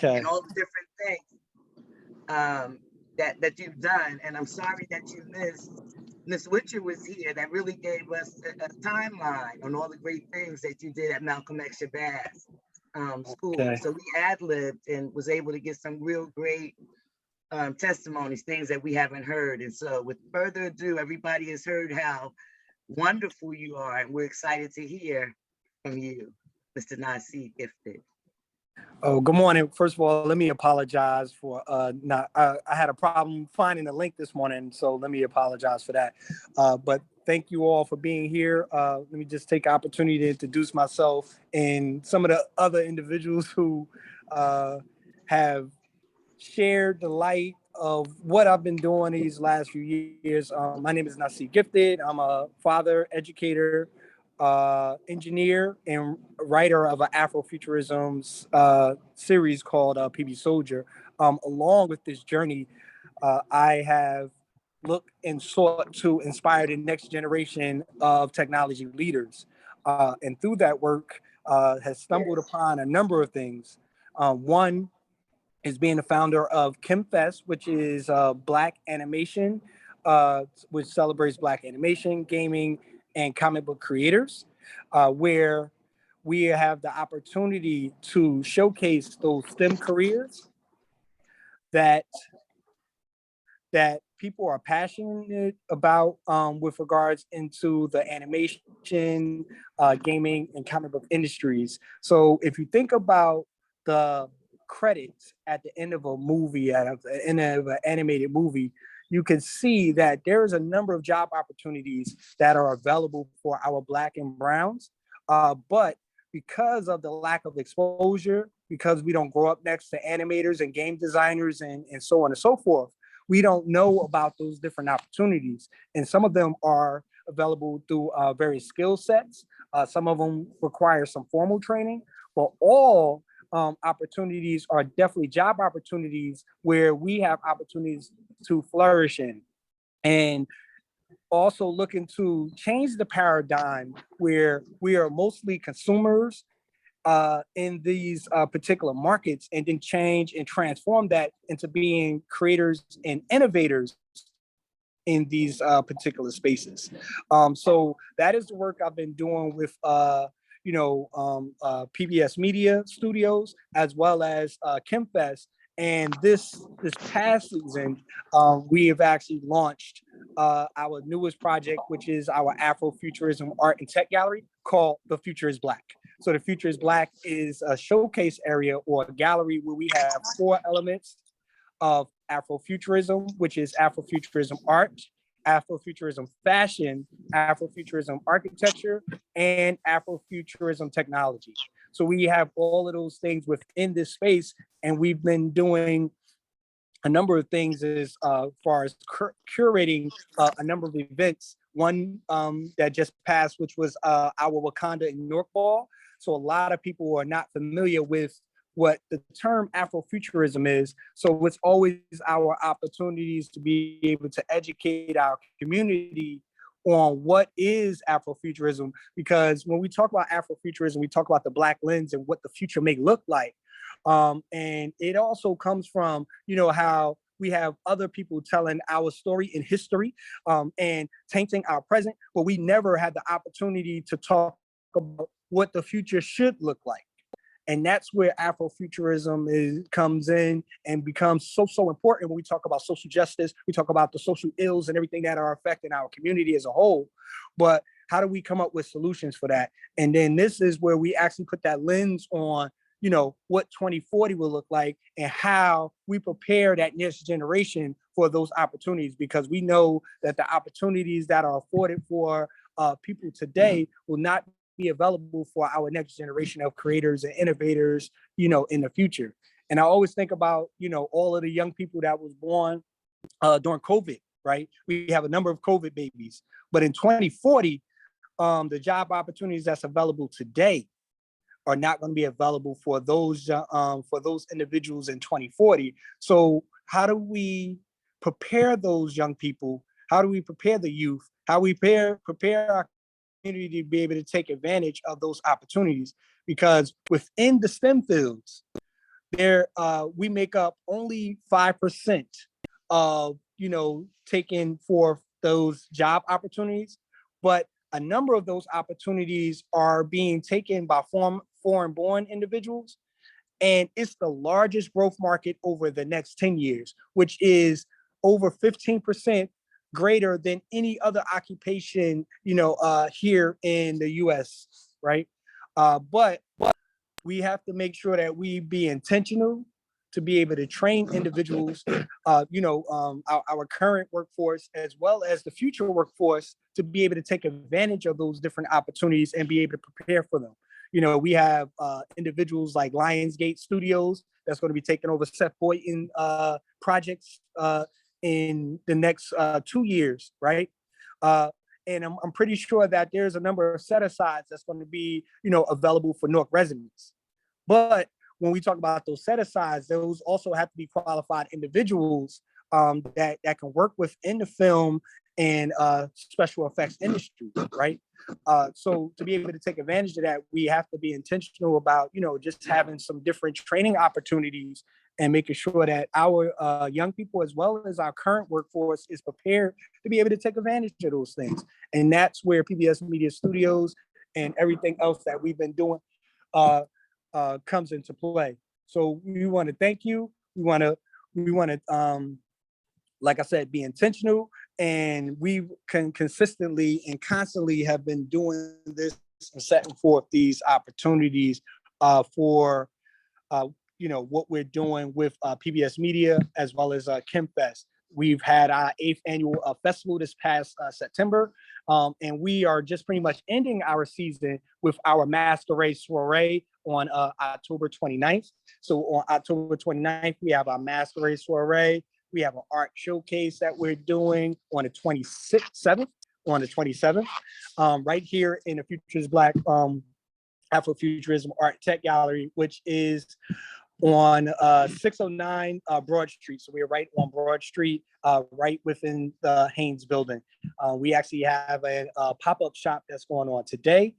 and all the different things that you've done. And I'm sorry that you missed. Miss Witcher was here that really gave us a timeline on all the great things that you did at Malcolm X Shabazz school. So we ad-libbed and was able to get some real great testimonies, things that we haven't heard. And so with further ado, everybody has heard how wonderful you are, and we're excited to hear from you, Mr. NASEED Gifted. Oh, good morning. First of all, let me apologize for I had a problem finding the link this morning, so let me apologize for that. But thank you all for being here. Let me just take the opportunity to introduce myself and some of the other individuals who have shared the light of what I've been doing these last few years. My name is NASEED Gifted. I'm a father, educator, engineer, and writer of an Afrofuturism series called PB Soldier. Along with this journey, I have looked and sought to inspire the next generation of technology leaders. And through that work, has stumbled upon a number of things. One is being the founder of KHEM FEST, which is Black animation, which celebrates Black animation, gaming, and comic book creators, where we have the opportunity to showcase those STEM careers that people are passionate about with regards into the animation, gaming, and comic book industries. So if you think about the credits at the end of a movie, at the end of an animated movie, you can see that there is a number of job opportunities that are available for our Black and Browns. But because of the lack of exposure, because we don't grow up next to animators and game designers and so on and so forth, we don't know about those different opportunities. And some of them are available through various skill sets. Some of them require some formal training, but all opportunities are definitely job opportunities where we have opportunities to flourish in. And also looking to change the paradigm where we are mostly consumers in these particular markets, and then change and transform that into being creators and innovators in these particular spaces. So that is the work I've been doing with PBS Media Studios, as well as KHEM FEST. And this past season, we have actually launched our newest project, which is our Afrofuturism Art and Tech Gallery called The Future is Black. So The Future is Black is a showcase area or a gallery where we have 4 elements of Afrofuturism, which is Afrofuturism art, Afrofuturism fashion, Afrofuturism architecture, and Afrofuturism technology. So we have all of those things within this space, and we've been doing a number of things as far as curating a number of events. One that just passed, which was our Wakanda in Newark Ball. So a lot of people are not familiar with what the term Afrofuturism is. So it's always our opportunities to be able to educate our community on what is Afrofuturism, because when we talk about Afrofuturism, we talk about the Black lens and what the future may look like. And it also comes from, how we have other people telling our story in history and tainting our present, but we never had the opportunity to talk about what the future should look like. And that's where Afrofuturism comes in and becomes so important when we talk about social justice. We talk about the social ills and everything that are affecting our community as a whole. But how do we come up with solutions for that? And then this is where we actually put that lens on, what 2040 will look like and how we prepare that next generation for those opportunities, because we know that the opportunities that are afforded for people today will not be available for our next generation of creators and innovators, in the future. And I always think about, all of the young people that was born during COVID, right? We have a number of COVID babies, but in 2040, the job opportunities that's available today are not going to be available for those individuals in 2040. So how do we prepare those young people? How do we prepare the youth? How we prepare our community to be able to take advantage of those opportunities? Because within the STEM fields, we make up only 5% of, taken for those job opportunities, but a number of those opportunities are being taken by foreign-born individuals. And it's the largest growth market over the next 10 years, which is over 15% greater than any other occupation, here in the US, right? But we have to make sure that we be intentional to be able to train individuals, our current workforce as well as the future workforce, to be able to take advantage of those different opportunities and be able to prepare for them. We have individuals like Lionsgate Studios that's going to be taking over Seth Boyton projects in the next 2 years, right? And I'm pretty sure that there's a number of set-asides that's going to be, available for Newark residents. But when we talk about those set-asides, those also have to be qualified individuals that can work within the film and special effects industry, right? So to be able to take advantage of that, we have to be intentional about, just having some different training opportunities and making sure that our young people, as well as our current workforce, is prepared to be able to take advantage of those things. And that's where PBS Media Studios and everything else that we've been doing comes into play. So we want to thank you. We want to, like I said, be intentional, and we can consistently and constantly have been doing this and setting forth these opportunities for what we're doing with PBS Media, as well as KHEM FEST. We've had our 8th annual festival this past September, and we are just pretty much ending our season with our Masquerade Soiree on October 29th. So on October 29th, we have our Masquerade Soiree. We have an art showcase that we're doing on the 27th, right here in the Phocused Black Afrofuturism Art Tech Gallery, which is on 609 Broad Street. So we're right on Broad Street, right within the Haynes building. We actually have a pop-up shop that's going on today.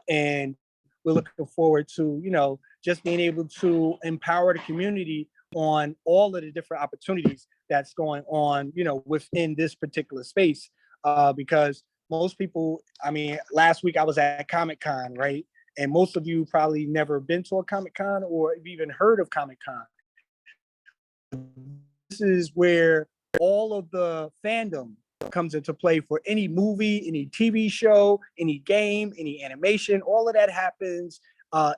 And we're looking forward to, just being able to empower the community on all of the different opportunities that's going on, within this particular space. Because most people, last week I was at Comic-Con, right? And most of you probably never been to a Comic-Con or even heard of Comic-Con. This is where all of the fandom comes into play for any movie, any TV show, any game, any animation. All of that happens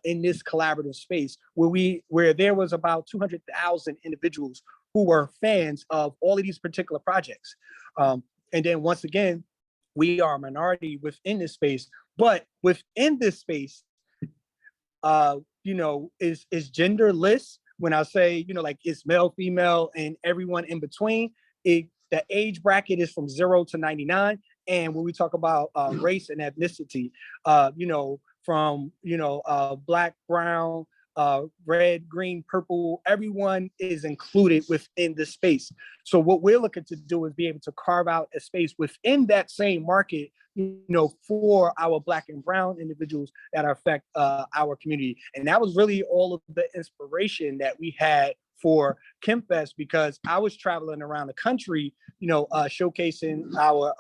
in this collaborative space where there was about 200,000 individuals who were fans of all of these particular projects. And then once again, we are a minority within this space, but within this space, is genderless. When I say, like it's male, female, and everyone in between, the age bracket is from 0 to 99. And when we talk about race and ethnicity, from black, brown, red, green, purple, everyone is included within the space. So what we're looking to do is be able to carve out a space within that same market, for our Black and brown individuals that affect our community. And that was really all of the inspiration that we had for KHEM FEST, because I was traveling around the country, showcasing our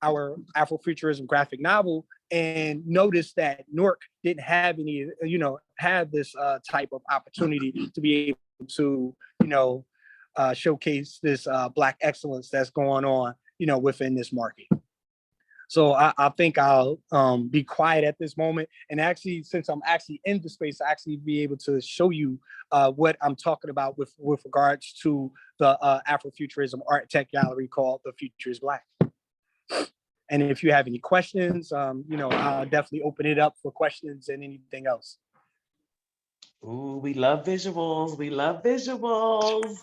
Afrofuturism graphic novel, and noticed that Newark didn't have any, have this type of opportunity to be able to, showcase this Black excellence that's going on, within this market. So I think I'll be quiet at this moment. And actually, since I'm actually in the space, I actually be able to show you what I'm talking about with regards to the Afrofuturism Art Tech Gallery called The Future is Black. And if you have any questions, I'll definitely open it up for questions and anything else. Ooh, we love visuals. We love visuals.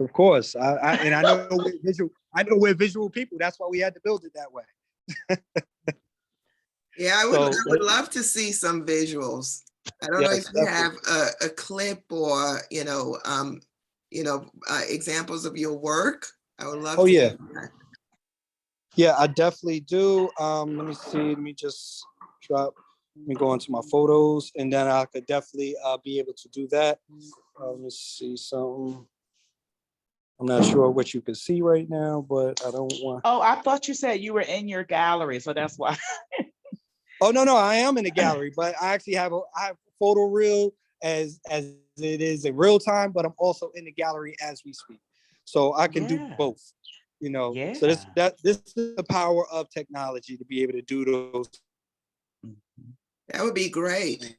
Of course. I know we're visual people. That's why we had to build it that way. Yeah, I would love to see some visuals. I don't know if you have a clip or examples of your work. I would love to. Yeah. Yeah, I definitely do. Let me see. Let me just drop. Let me go into my photos, and then I could definitely be able to do that. Let me see something. I'm not sure what you can see right now, but I don't want. Oh, I thought you said you were in your gallery, so that's why. Oh no, I am in the gallery, but I actually have a photo reel as it is in real time, but I'm also in the gallery as we speak, so I can do both. You know, Yeah. so this is the power of technology to be able to do those. That would be great.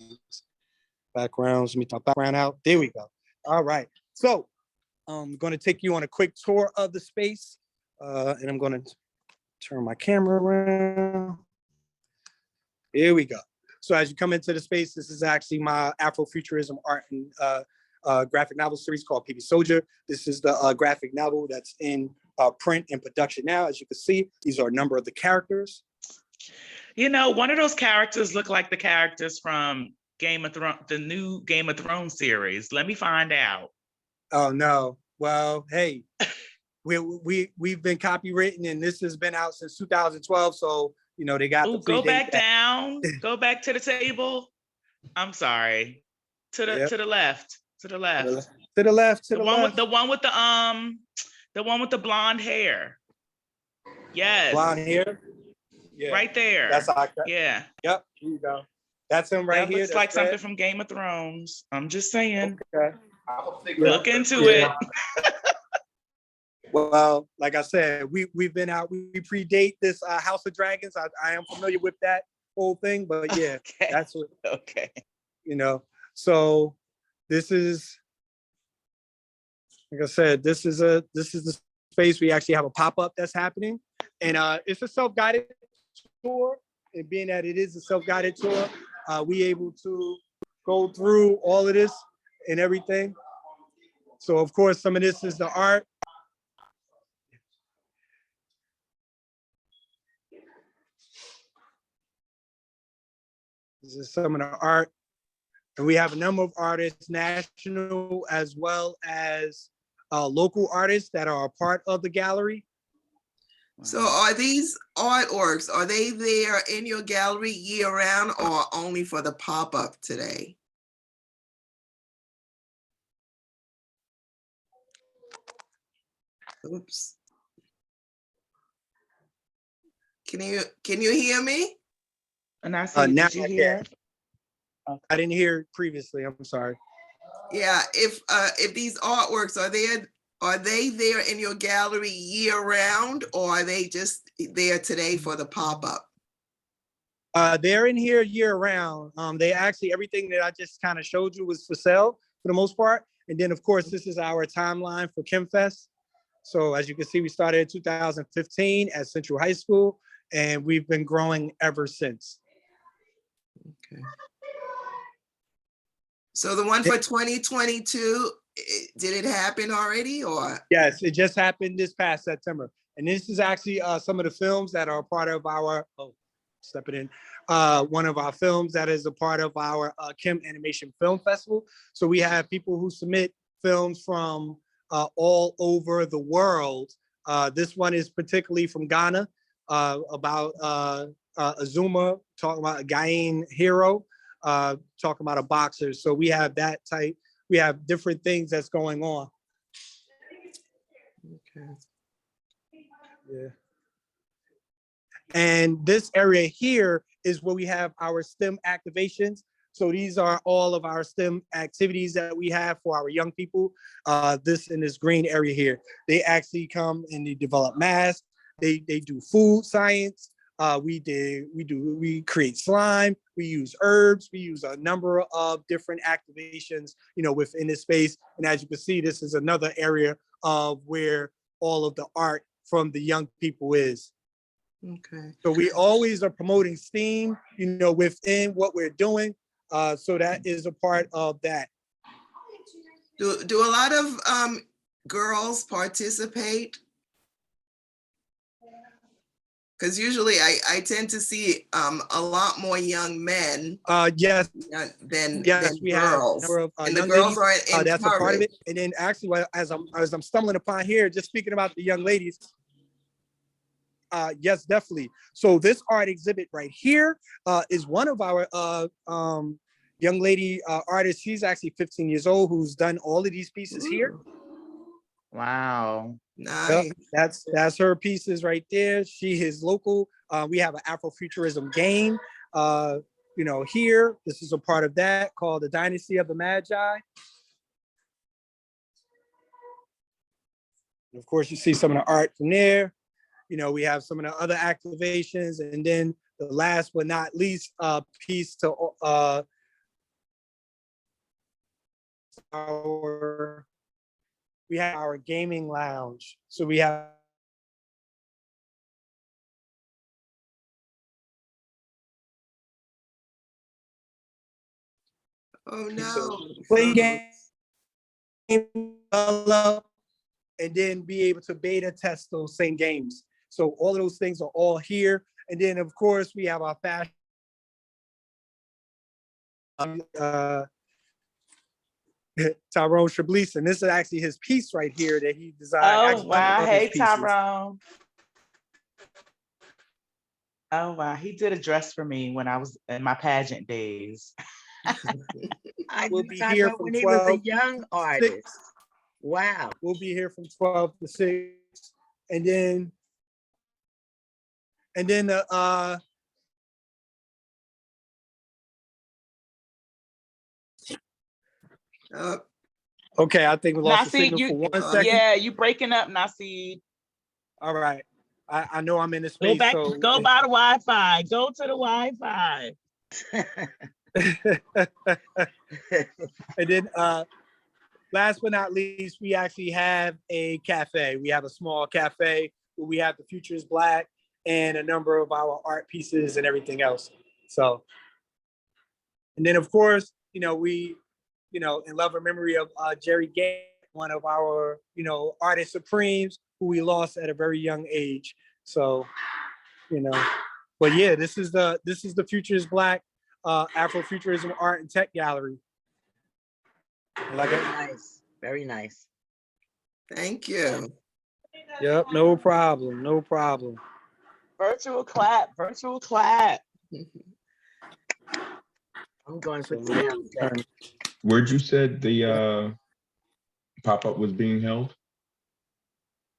Backgrounds. Let me talk background out. There we go. All right. So I'm going to take you on a quick tour of the space, and I'm going to turn my camera around. Here we go. So as you come into the space, this is actually my Afrofuturism art and graphic novel series called PB Soldier. This is the graphic novel that's in print and production now. As you can see, these are a number of the characters. You know, one of those characters look like the characters from Game of Thrones, the new Game of Thrones series. Let me find out. Oh no. Well, hey, we've been copywritten, and this has been out since 2012. So you know they got the go back that. down. Go back to the table. I'm sorry. To the left. To the left. To the left. To the the one left. with the one with the blonde hair. Yes. Blonde hair. Yeah. Right there. That's our. Yeah. Yep. Here you go. That's him right here. Looks like something from Game of Thrones. I'm just saying. Okay. Look into it. Well, like I said, we've been out. We predate this House of Dragons. I am familiar with that whole thing, but yeah, okay. That's what. Okay. You know, so this is, like I said, this is the space. We actually have a pop-up that's happening, and it's a self-guided tour. And being that it is a self-guided tour, we able to go through all of this and everything. So of course, some of this is the art. This is some of the art. And we have a number of artists, national as well as local artists that are a part of the gallery. So are these artworks, are they there in your gallery year round or only for the pop-up today? Oops. Can you hear me? And I see, did you hear? Okay. I didn't hear it previously. I'm sorry. Yeah, if these artworks are they there in your gallery year round, or are they just there today for the pop-up? They're in here year round. They actually, everything that I just kind of showed you was for sale for the most part. And then of course, this is our timeline for KHEM FEST. So as you can see, we started in 2015 at Central High School, and we've been growing ever since. Okay. So the one for 2022, did it happen already, or? Yes, it just happened this past September. And this is actually some of the films that are part of our, stepping in, one of our films that is a part of our KHEM Animation Film Festival. So we have people who submit films from all over the world. This one is particularly from Ghana, about Azuma, talking about a Ghanaian hero, talking about a boxer. So we have that type, we have different things that's going on. Okay. Yeah. And this area here is where we have our STEM activations. So these are all of our STEM activities that we have for our young people. This in this green area here, they actually come and they develop math. They do food science. We create slime. We use herbs. We use a number of different activations, you know, within this space. And as you can see, this is another area of where all of the art from the young people is. Okay. So we always are promoting STEAM, you know, within what we're doing. So that is a part of that. Do a lot of girls participate? Because usually I tend to see a lot more young men Yes, than we girls. have And the young girls ladies, are that's a part of encouraged. it. And then actually, as I'm stumbling upon here, just speaking about the young ladies, Yes, definitely. So this art exhibit right here is one of our young lady artists. She's actually 15 years old, who's done all of these pieces here. Wow. Yep, Nice. that's her pieces right there. She is local. We have an Afrofuturism game, here. This is a part of that called the Dynasty of the Magi. And of course, you see some of the art from there. We have some of the other activations, and then the last but not least piece to we have our gaming lounge. So we have Oh no. play game, and then be able to beta test those same games. So all of those things are all here. And then of course we have our fashion. Tyrone Chablis, and this is actually his piece right here that he designed. Oh, Actually, wow. Hey, pieces. Tyrone. Oh, wow. He did a dress for me when I was in my pageant days. I We'll knew be here Tyrone from when he was a 12 young to artist. 6. Wow. We'll be here from 12 to 6. And then okay, I think we lost the signal for 1 second. Yeah, you breaking up, NASEED. All right. I know I'm in the Go space. back, so go by the Wi-Fi. Go to the Wi-Fi. And then last but not least, we actually have a cafe. We have a small cafe where we have the Phocused Black and a number of our art pieces and everything else. So, and then of course, we, in love and memory of Jerry Gay, one of our, artist supremes who we lost at a very young age. So, but yeah, this is the Phocused Black Afrofuturism Art and Tech Gallery. Very nice. Very nice. Thank you. Yep, no problem. No problem. Virtual clap, virtual clap. I'm going for sound check. Where'd you said the pop-up was being held?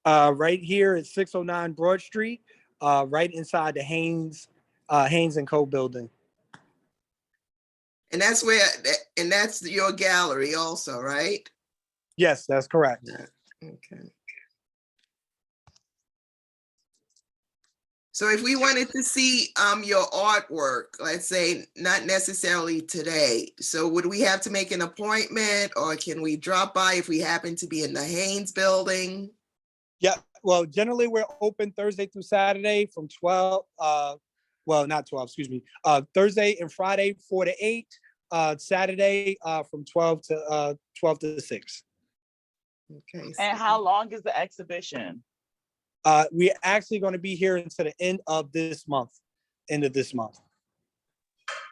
Right here at 609 Broad Street, right inside the Haynes and Co. building. And that's your gallery also, right? Yes, that's correct. Okay. So if we wanted to see your artwork, let's say not necessarily today, so would we have to make an appointment, or can we drop by if we happen to be in the Haynes building? Yeah, well, generally we're open Thursday through Saturday from 12, well, not 12, excuse me, Thursday and Friday 4 to 8, Saturday from 12 to 6. Okay. And how long is the exhibition? We're actually going to be here until the end of this month.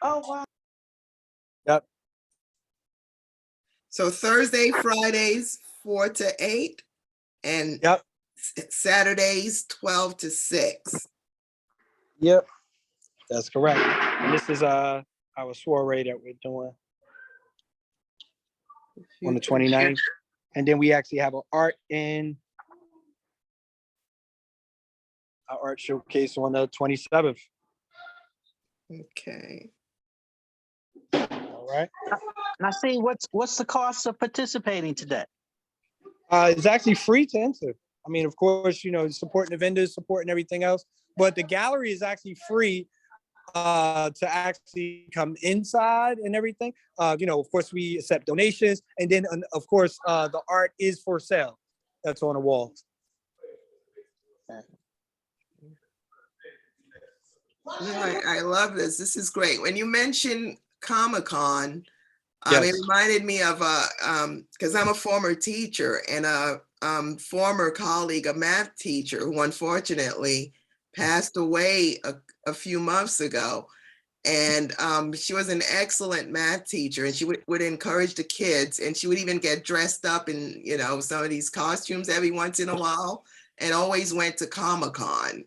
Oh, wow. Yep. So Thursday, Fridays 4 to 8, and Yep. Saturdays 12 to 6. Yep, that's correct. And this is our soiree that we're doing on the 29th. And then we actually have our art showcase on the 27th. Okay. All right. Now, see, what's the cost of participating today? It's actually free to enter. I mean, of course, supporting the vendors, supporting everything else, but the gallery is actually free to actually come inside and everything. Of course, we accept donations, and then of course, the art is for sale. That's on the walls. No, I love this. This is great. When you mentioned Comic-Con, Yes. it reminded me of because I'm a former teacher and a former colleague, a math teacher who unfortunately passed away a few months ago. And she was an excellent math teacher, and she would encourage the kids, and she would even get dressed up in, some of these costumes every once in a while, and always went to Comic-Con.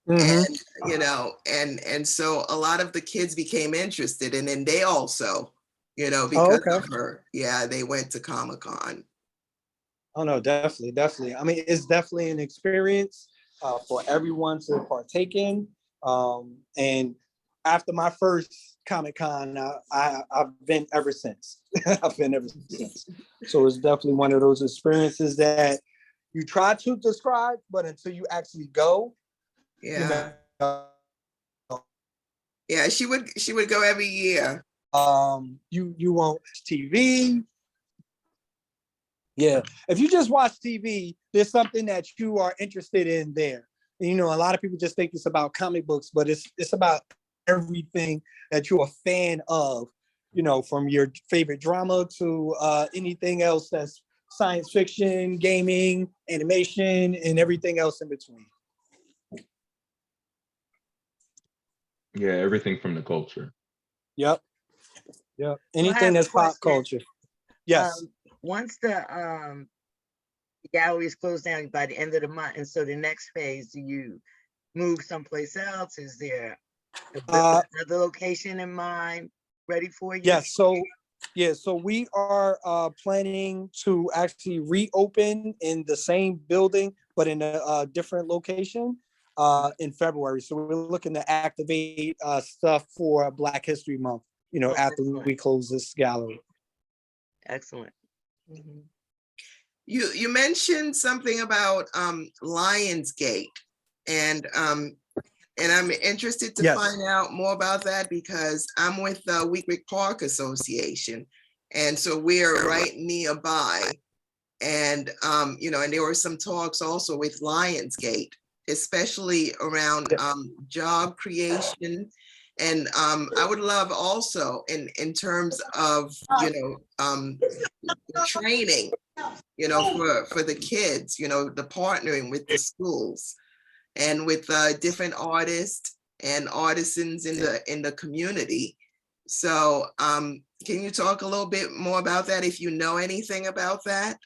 Mhm. And, you know, and so a lot of the kids became interested, and then they also, you know, Oh, because okay. of her, yeah, they went to Comic-Con. Oh no, definitely, definitely. I mean, it's definitely an experience for everyone to partake in. And after my first Comic-Con, I've been ever since. I've been ever since. So it's definitely one of those experiences that you try to describe, but until you actually go, you Yeah. know, Yeah, she would go every year. you won't TV. Yeah, if you just watch TV, there's something that you are interested in there. And, you know, a lot of people just think it's about comic books, but it's about everything that you're a fan of. You know, from your favorite drama to anything else that's science fiction, gaming, animation, and everything else in between. Yeah, everything from the culture. Yep, yep. Well, I Anything have a that's pop question. culture. Yes. Once the gallery is closed down by the end of the month, and so the next phase, do you move someplace else? Is there another location in mind ready for you? Yes. So we are planning to actually reopen in the same building, but in a different location in February. So we're looking to activate stuff for Black History Month, you know, Oh, after excellent. we close this gallery. Excellent. Mhm. You mentioned something about Lionsgate, and I'm interested to Yes. find out more about that, because I'm with the Weequahic Park Association, and so we're right nearby. And you know, and there were some talks also with Lionsgate, especially around job creation. And I would love also in terms of, you know, training, you know, for the kids, you know, the partnering with the schools and with different artists and artisans in the community. So can you talk a little bit more about that, if you know anything about that?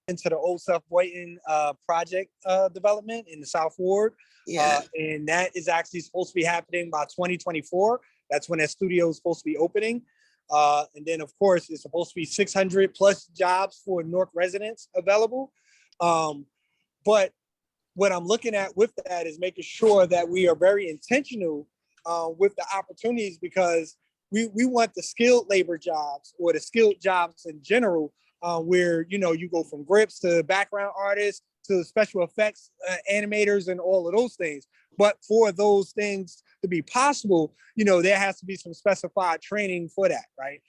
Into the Old Seth Boynton project development in the South Ward. Yeah. And that is actually supposed to be happening by 2024. That's when that studio is supposed to be opening. And then, of course, it's supposed to be 600 plus jobs for Newark residents available. But what I'm looking at with that is making sure that we are very intentional with the opportunities, because we want the skilled labor jobs or the skilled jobs in general, where, you know, you go from grips to background artists to special effects animators and all of those things. But for those things to be possible, you know, there has to be some specified training for that, right?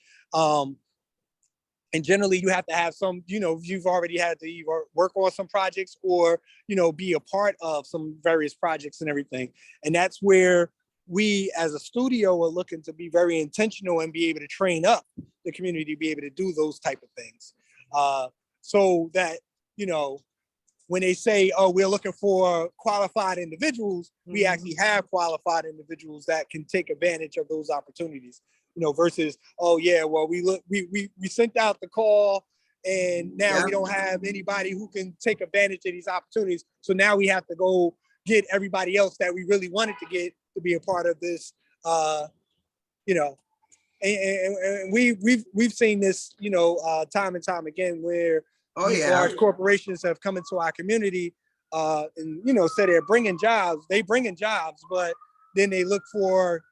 And generally you have to have some, you know, you've already had to either work on some projects or, you know, be a part of some various projects and everything. And that's where we as a studio are looking to be very intentional and be able to train up the community to be able to do those type of things. So that, you know, when they say, oh, we're looking for qualified individuals, we actually have qualified individuals that can take advantage of those opportunities, you know, versus, oh yeah, well, we sent out the call and now we don't have anybody who can take advantage of these opportunities. So now we have to go get everybody else that we really wanted to get to be a part of this, you know, and we've seen this, you know, time and time again, where these large corporations have come into our community and, you know, say they're bringing jobs, but then they look for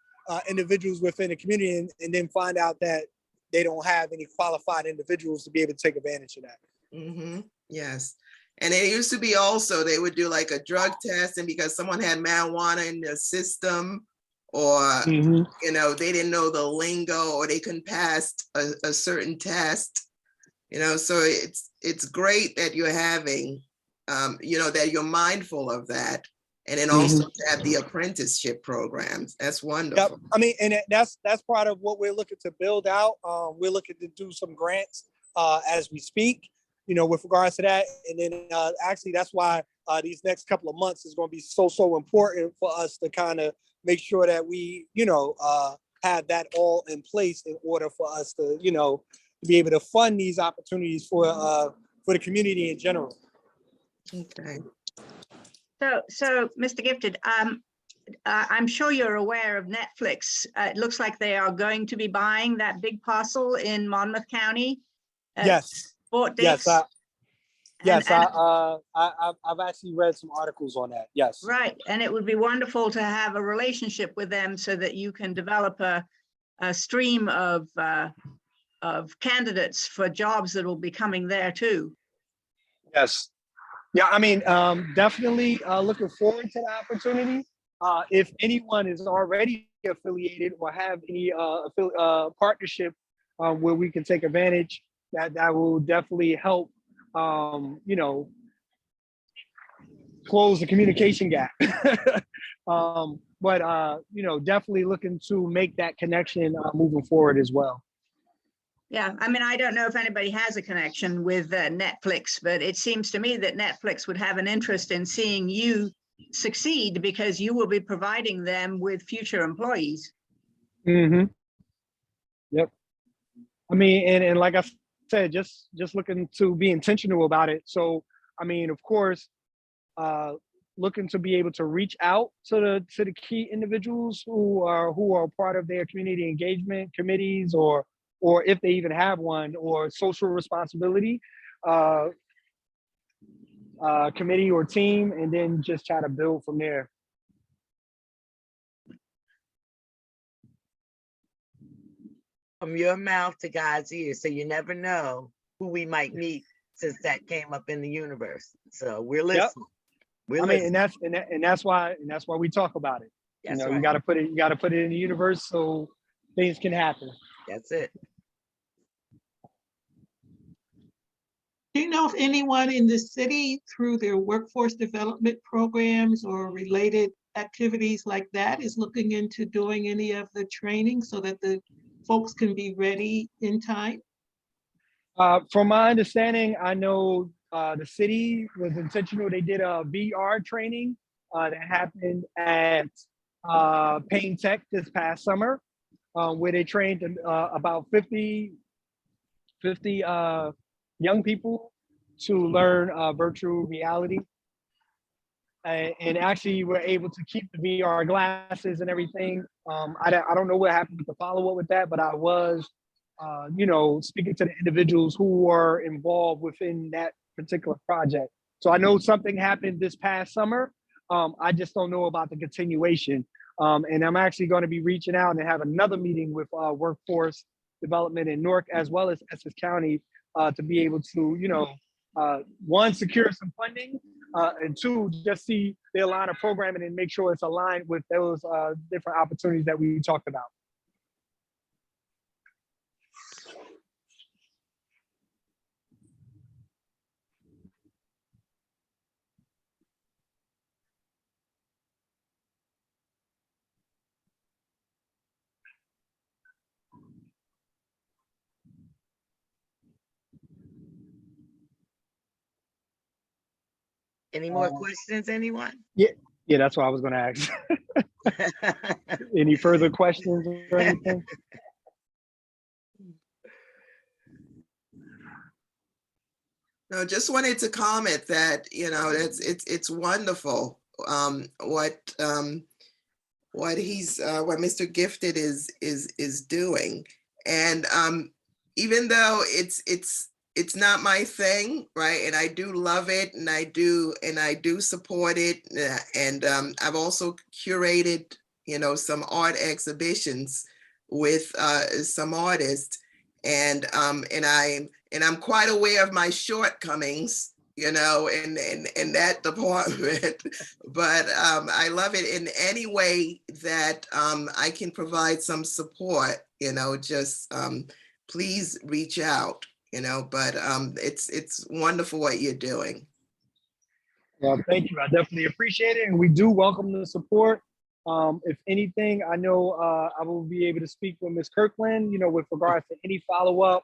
individuals within the community and then find out that they don't have any qualified individuals to be able to take advantage of that. Mm-hmm. Yes. And it used to be also, they would do like a drug test, and because someone had marijuana in their system, or, you know, they didn't know the lingo, or they couldn't pass a certain test, you know, so it's great that you're having, you know, that you're mindful of that. And then also to have the apprenticeship programs. That's wonderful. Yep. I mean, and that's part of what we're looking to build out. We're looking to do some grants as we speak, you know, with regards to that. And then actually, that's why these next couple of months is going to be so important for us to kind of make sure that we, you know, have that all in place in order for us to, you know, to be able to fund these opportunities for the community in general. Okay. So, Mr. Gifted, I'm sure you're aware of Netflix. It looks like they are going to be buying that big parcel in Monmouth County. Yes. Fort Yes. Dix. Yes. I've actually read some articles on that. Yes. Right. And it would be wonderful to have a relationship with them so that you can develop a stream of candidates for jobs that will be coming there too. Yes. Yeah. I mean, definitely looking forward to the opportunity. If anyone is already affiliated or have any partnership where we can take advantage, that will definitely help, close the communication gap. But definitely looking to make that connection moving forward as well. Yeah, I mean, I don't know if anybody has a connection with Netflix, but it seems to me that Netflix would have an interest in seeing you succeed because you will be providing them with future employees. Mm-hmm. Yep. I mean, and like I said, just looking to be intentional about it. So, I mean, of course, looking to be able to reach out to the key individuals who are part of their community engagement committees, or if they even have one, or social responsibility committee or team, and then just try to build from there. From your mouth to God's ears, so you never know who we might meet since that came up in the universe. So we're listening. Yep. We're listening. And that's why we talk about it. That's right. You got to put it in the universe so things can happen. That's it. Do you know if anyone in the city, through their workforce development programs or related activities like that, is looking into doing any of the training so that the folks can be ready in time? From my understanding, I know the city was intentional. They did a VR training that happened at Payne Tech this past summer, where they trained about 50 young people to learn virtual reality. And actually we're able to keep the VR glasses and everything. I don't know what happened with the follow-up with that, but I was, speaking to the individuals who were involved within that particular project. So I know something happened this past summer. I just don't know about the continuation. And I'm actually going to be reaching out and have another meeting with workforce development in Newark, as well as Essex County, to be able to, one, secure some funding, and two, just see their line of programming and make sure it's aligned with those different opportunities that we talked about. Any more questions, anyone? Yeah, that's what I was going to ask. Any further questions or anything? No, just wanted to comment that, it's wonderful what Mr. Gifted is doing. And even though it's not my thing, right? And I do love it, and I do support it. And I've also curated, some art exhibitions with some artists, and I'm quite aware of my shortcomings, in that department. But I love it in any way that I can provide some support. Just please reach out. But it's wonderful what you're doing. Well, thank you. I definitely appreciate it. And we do welcome the support. If anything, I know I will be able to speak with Ms. Kirkland, with regards to any follow-up.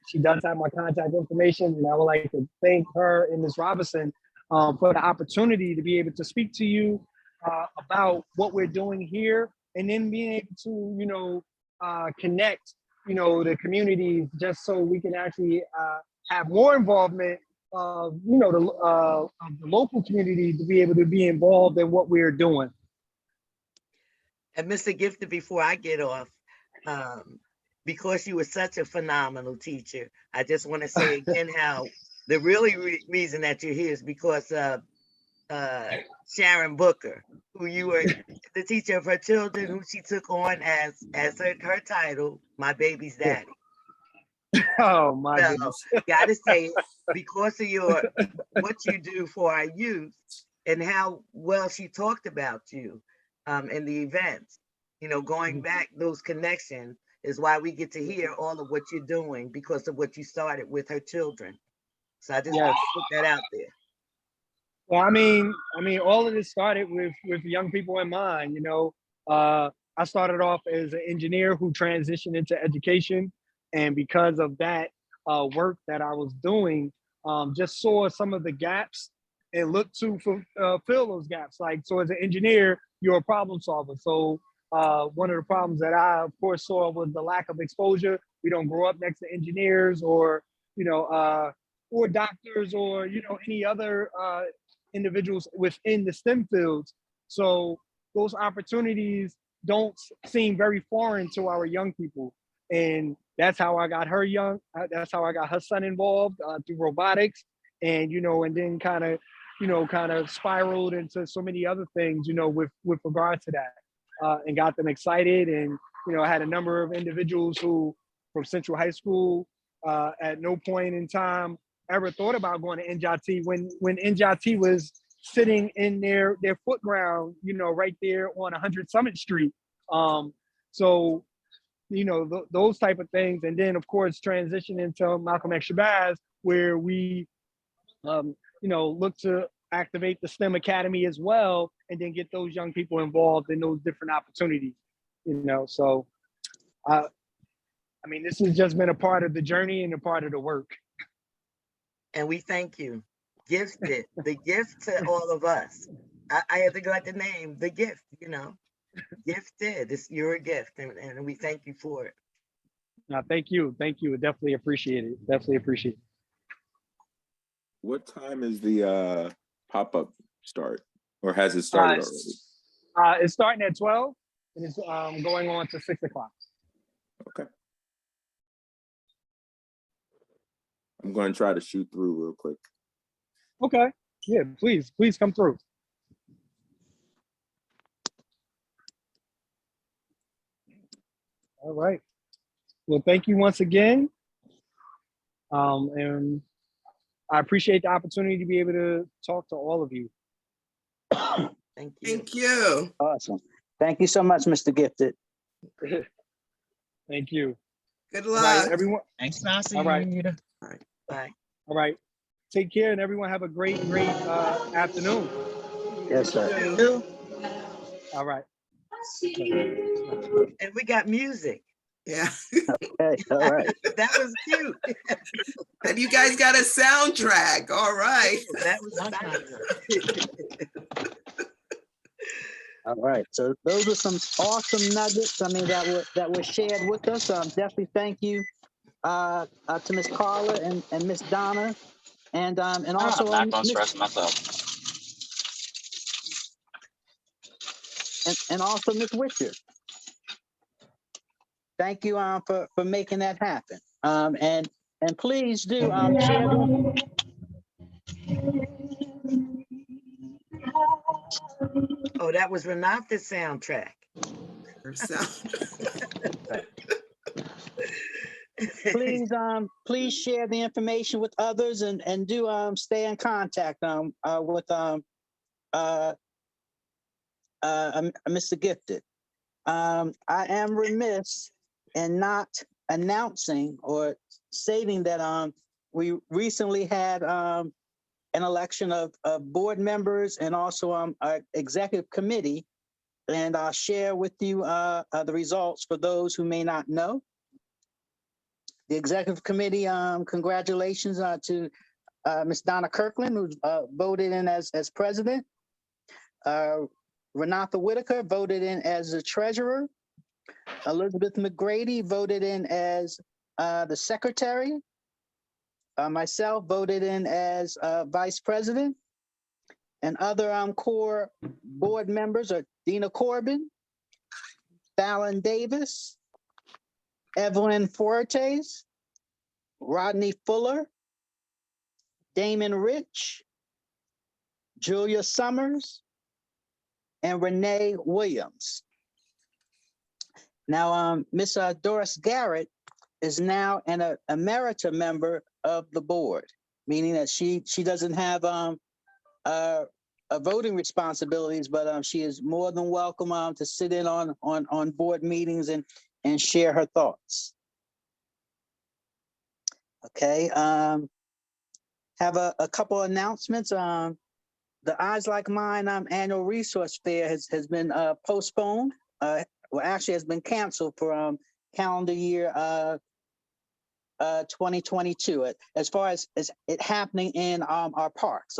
She does have my contact information, and I would like to thank her and Ms. Robinson for the opportunity to be able to speak to you about what we're doing here, and then being able to, connect, the communities, just so we can actually have more involvement the local community to be able to be involved in what we're doing. And Mr. Gifted, before I get off, because you were such a phenomenal teacher, I just want to say again how the really reason that you're here is because of Sharon Booker, who you were the teacher of her children, who she took on as her title, My Baby's Daddy. Oh my So, goodness. gotta say it, because of what you do for our youth and how well she talked about you in the events, going back, those connections is why we get to hear all of what you're doing because of what you started with her children. So I just want to put that out there. Well, I mean, all of this started with young people in mind. I started off as an engineer who transitioned into education, and because of that work that I was doing, just saw some of the gaps and looked to fill those gaps. Like, so as an engineer, you're a problem solver. So one of the problems that I, of course, saw was the lack of exposure. We don't grow up next to engineers or doctors or any other individuals within the STEM fields. So those opportunities don't seem very foreign to our young people. And that's how I got her that's how I got her son involved through robotics, and and then kind of spiraled into so many other things, with regard to that, and got them excited. And I had a number of individuals who from Central High School at no point in time ever thought about going to NJIT when NJIT was sitting in their foot ground, right there on 100 Summit Street. So, those type of things. And then, of course, transition into Malcolm X Shabazz, where we, look to activate the STEM Academy as well, and then get those young people involved in those different opportunities, So, this has just been a part of the journey and a part of the work. And we thank you. Gifted, the gift to all of us. I had to go at the name, the gift, Gifted. You're a gift, and we thank you for it. No, thank you. Definitely appreciate it. What time is the pop-up start, or has it started already? It's starting at 12, and it's going on to 6 o'clock. Okay. I'm going to try to shoot through real quick. Okay. Yeah, please come through. All right. Well, thank you once again. And I appreciate the opportunity to be able to talk to all of you. Thank you. Thank you. Awesome. Thank you so much, Mr. Gifted. Thank you. Good All luck. right, everyone. Thanks, NASEED. All right. Bye. All right. Take care, and everyone have a great afternoon. Yes, sir. You. All right. And we got music. Yeah. Okay, all right. That was cute. And you guys got a soundtrack. All right. That was fun. All right. So those are some awesome nuggets. That were shared with us. Definitely thank you to Miss Carla and Miss Donna, and also I'm not gonna stress myself. and also Miss Richard. Thank you for making that happen. And please do share them. Oh, that was Renata's soundtrack. Please share the information with others, and do stay in contact with Mr. Gifted. I am remiss in not announcing or stating that we recently had an election of board members and also our executive committee, and I'll share with you the results for those who may not know. The executive committee, congratulations to Ms. Donna Kirkland, who voted in as president. Renata Whitaker voted in as the treasurer. Elizabeth McGrady voted in as the secretary. myself voted in as vice president, and other core board members are Dina Corbin, Fallon Davis, Evelyn Fortes, Rodney Fuller, Damon Rich, Julia Summers, and Renee Williams. Now, Miss Doris Garrett is now an emerita member of the board, meaning that she doesn't have voting responsibilities, but she is more than welcome to sit in on board meetings and share her thoughts. Okay, have a couple announcements. The Eyes Like Mine annual resource fair has been postponed. Well, actually has been canceled for calendar year 2022. As far as it happening in our parks,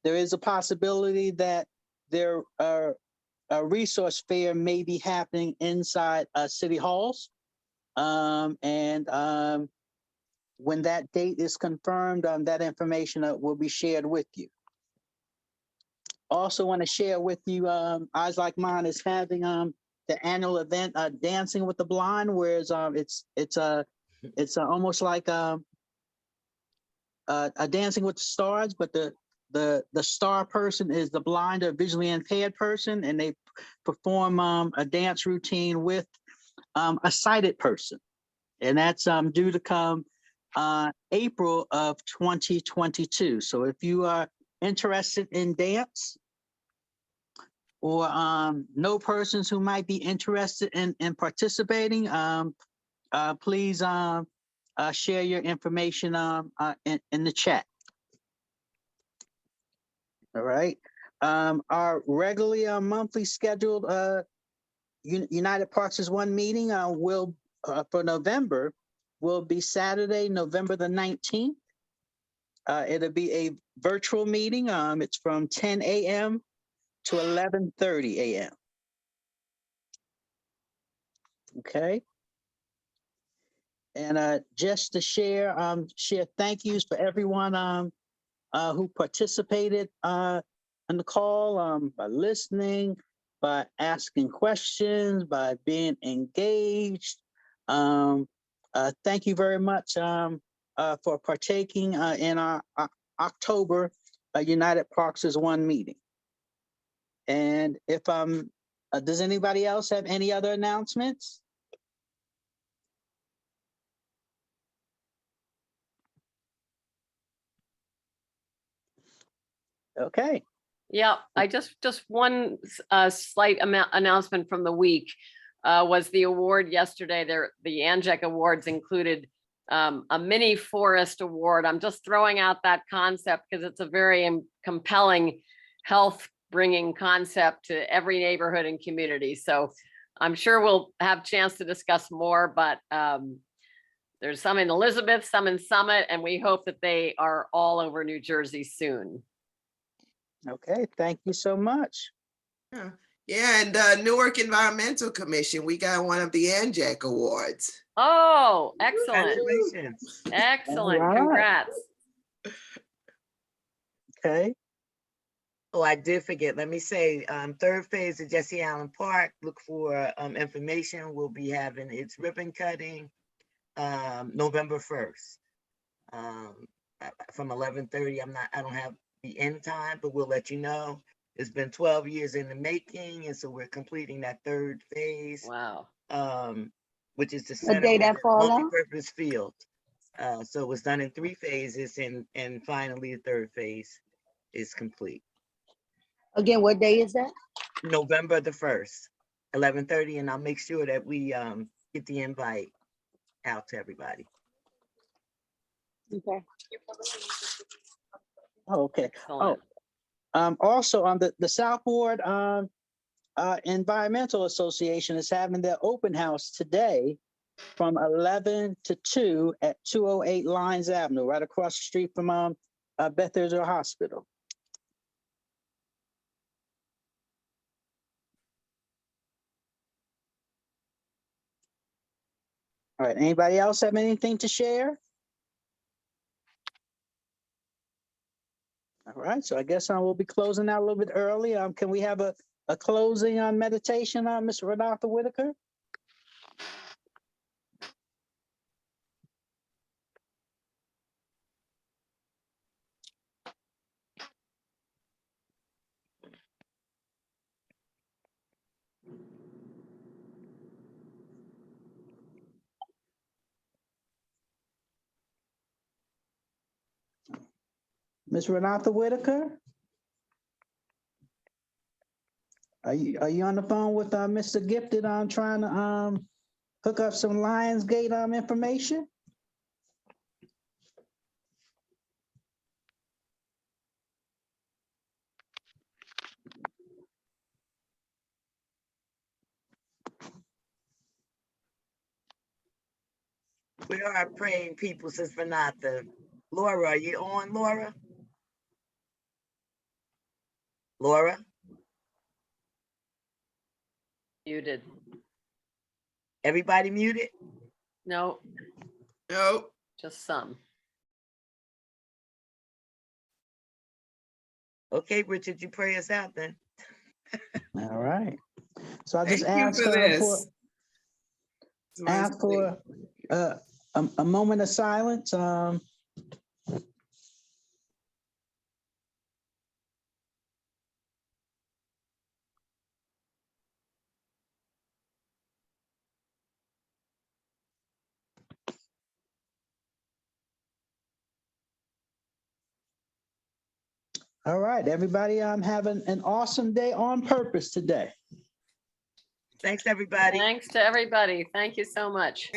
there is a possibility that there a resource fair may be happening inside city halls, and when that date is confirmed, that information will be shared with you. Also want to share with you, Eyes Like Mine is having the annual event, Dancing with the Blind, whereas it's almost like a Dancing with the Stars, but the star person is the blind or visually impaired person, and they perform a dance routine with a sighted person, and that's due to come April of 2022. So if you are interested in dance, or know persons who might be interested in participating, please share your information in the chat. All right. Our regularly monthly scheduled United Parks is One meeting will for November will be Saturday, November the 19th. It'll be a virtual meeting. It's from 10 a.m. to 11:30 a.m. Okay. And just to share thank yous for everyone who participated in the call, by listening, by asking questions, by being engaged. Thank you very much for partaking in our October United Parks is One meeting. And if does anybody else have any other announcements? Okay. Yeah, I just one slight announcement from the week was the award yesterday. The NJIT Awards included a mini forest award. I'm just throwing out that concept because it's a very compelling health bringing concept to every neighborhood and community. So I'm sure we'll have a chance to discuss more, but there's some in Elizabeth, some in Summit, and we hope that they are all over New Jersey soon. Okay, thank you so much. Yeah, and Newark Environmental Commission, we got one of the NJIT Awards. Oh, excellent. Congratulations. Excellent. All right. Congrats. Okay. Oh, I did forget. Let me say, third phase of Jesse Allen Park. Look for information. We'll be having its ribbon cutting November 1st from 11:30. I don't have the end time, but we'll let you know. It's been 12 years in the making, and so we're completing that third phase. Wow. Which is the center of the multi-purpose field. So it was done in 3 phases, and finally the third phase is complete. Again, what day is that? November the 1st, 11:30, and I'll make sure that we get the invite out to everybody. Okay. Oh, okay. Excellent. Also on the South Ward Environmental Association is having their open house today from 11 to 2 at 208 Lyons Avenue, right across the street from Beth Israel Hospital. All right, anybody else have anything to share? All right, so I guess we'll be closing out a little bit early. Can we have a closing meditation on Ms. Renata Whitaker? Ms. Renata Whitaker? Are you on the phone with Mr. Gifted on trying to hook up some Lionsgate information? Where are our praying people, Sis Renata? Laura, are you on, Laura? Laura? Muted. Everybody muted? No, Nope. just some. Okay, Richard, you pray us out then. All right. So I just Thank you asked for for this. a moment of silence. All right, everybody, I'm having an awesome day on purpose today. Thanks, everybody. Thanks to everybody. Thank you so much.